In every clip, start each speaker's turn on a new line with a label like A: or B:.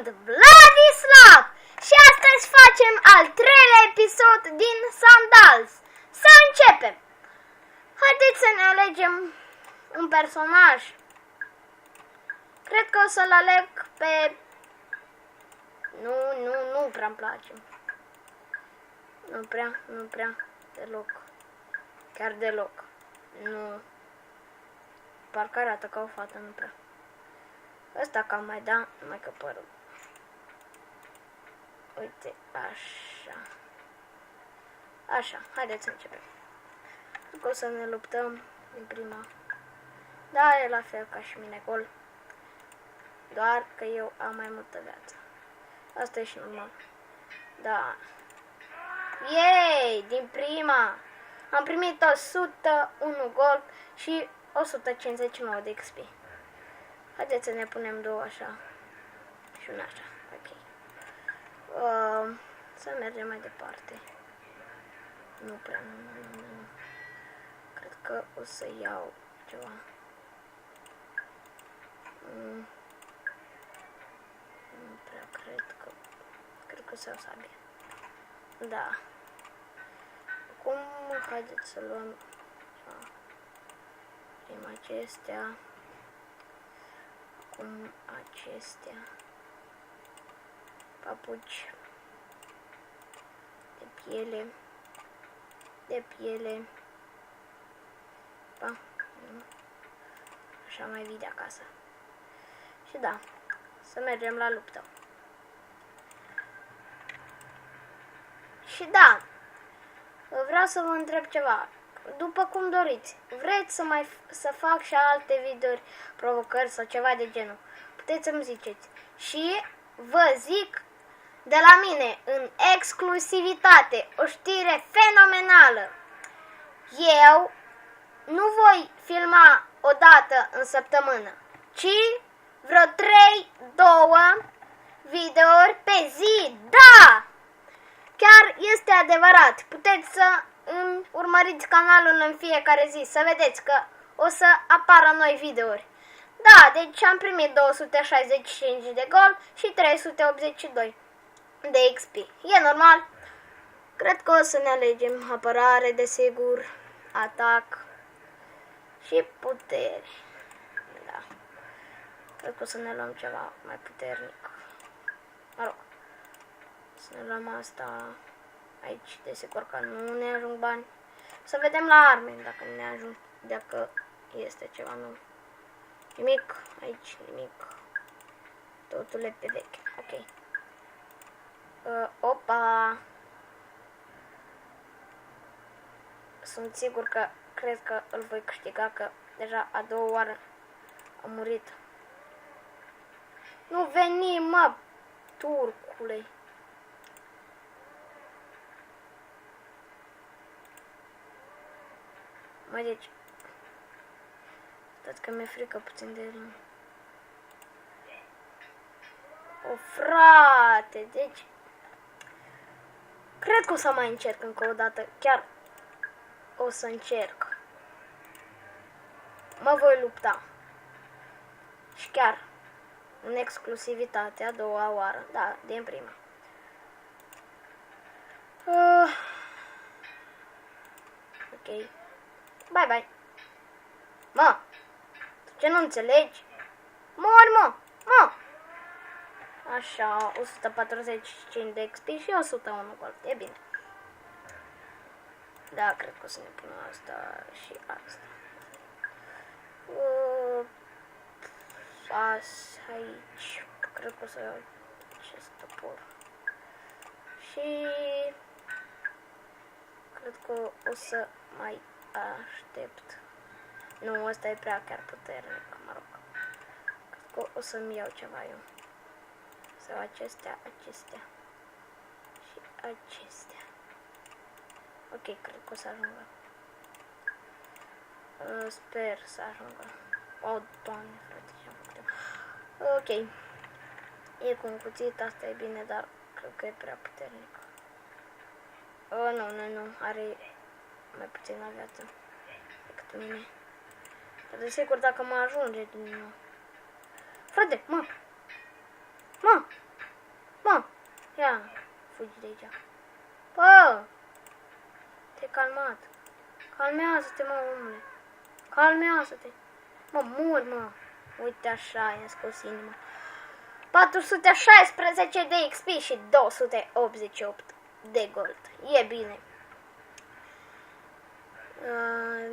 A: sunt Vladislav și astăzi facem al treilea episod din Sandals. Să începem! Haideți să ne alegem un personaj. Cred că o să-l aleg pe... Nu prea-mi place. Nu prea, deloc. Chiar deloc. Nu. Parcă arată ca o fată, nu prea. Ăsta cam mai da, numai că părul. Uite, așa. Așa, haideți să începem. Că o să ne luptăm din prima. Da, e la fel ca și mine, gol. Doar că eu am mai multă viață. Asta e și normal. Da. Yay! Din prima! Am primit 101 gol și 159 de XP. Haideți să ne punem două așa. Și una așa. Ok. Să mergem mai departe. Nu prea, nu. Cred că o să iau ceva. Nu prea cred că o să iau sabie. Da. Acum haideți să luăm prima acestea. Acum acestea. Papuci de piele. De piele. Pa. Așa mai vii de acasă. Și da, să mergem la luptă. Și da, vreau să vă întreb ceva. După cum doriți, vreți să fac și alte videouri, provocări sau ceva de genul, puteți să-mi ziceți. Și vă zic de la mine, în exclusivitate, o știre fenomenală. Eu nu voi filma o dată în săptămână, ci vreo 2 videouri pe zi. Da! Chiar este adevărat. Puteți să îmi urmăriți canalul în fiecare zi, să vedeți că o să apară noi videouri. Da, deci am primit 265 de gol și 382 de XP. E normal. Cred că o să ne alegem apărare, desigur, atac și putere. Da. Cred că o să ne luăm ceva mai puternic. Mă rog. Să ne luăm asta aici, desigur că nu ne ajung bani. Să vedem la arme dacă ne ajung, dacă este ceva nou. Nimic, aici nimic. Totul e pe veche. Ok. Opa! Sunt sigur că cred că îl voi câștiga, că deja a doua oară a murit. Nu veni, mă, turcule! Mă, deci... Stați că mi-e frică puțin de el. O, frate, deci... Cred că o să mai încerc încă o dată. Chiar o să încerc. Mă voi lupta. Și chiar în exclusivitate a doua oară. Da, din prima. Ok. Bye, bye. Mă, tu ce nu înțelegi? Mori, mă. Așa, 145 de XP și 101 gold. E bine. Da, cred că o să ne punem asta și asta. Aici. Cred că o să iau acest topor. Și... Cred că o să mai aștept. Nu, ăsta e prea chiar puternic, mă rog. Cred că o să-mi iau ceva eu. Sau acestea și acestea. Ok, cred că o să ajungă. Sper să ajungă. O, Doamne, frate, ce-am făcut eu. Ok. E cu un cuțit, asta e bine, dar cred că e prea puternic. Nu, are mai puțină viață decât mine. Dar desigur dacă mă ajunge din nou. Frate, mă! Mă, ia, fugi de aici. Bă, te-ai calmat. Calmează-te, mă, omule. Calmează-te. Mă, mor, mă. Uite așa, i-am scos inima. 416 de XP și 288 de gold. E bine.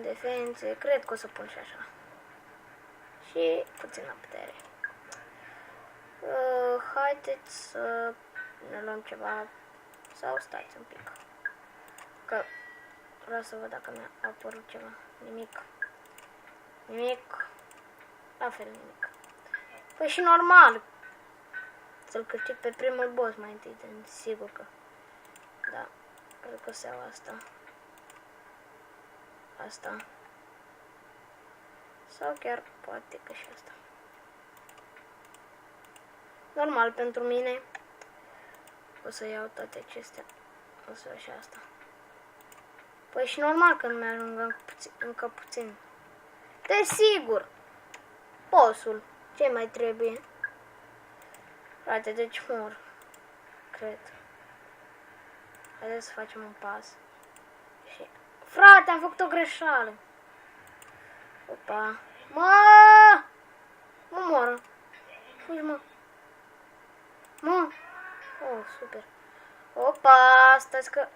A: Defense, cred că o să pun și așa. Și puțină putere. Haideți să ne luăm ceva. Sau stați un pic. Că vreau să văd dacă mi-a apărut ceva. Nimic. Nimic. La fel nimic. Păi și normal. Să-l câștig pe primul boss mai întâi. Sigur că. Da. Cred că o să iau asta. Asta. Sau chiar poate că și asta. Normal pentru mine. O să iau toate acestea. O să iau și asta. Păi și normal că nu mi-ajung încă puțin. Desigur. Bossul. Ce mai trebuie? Frate, deci mor. Cred. Haideți să facem un pas. Și... Frate, am făcut o greșeală. Opa. Mă! Mă moră. Fugi, mă. Mă. Oh, super. Opa, stați că...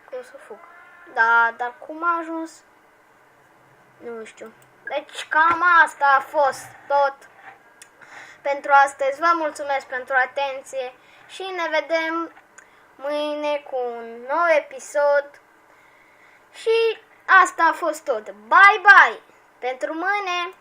A: Cum să fug? Da, dar cum a ajuns? Nu știu. Deci cam asta a fost tot pentru astăzi. Vă mulțumesc pentru atenție și ne vedem mâine cu un nou episod. Și asta a fost tot. Bye, bye! Pentru mâine!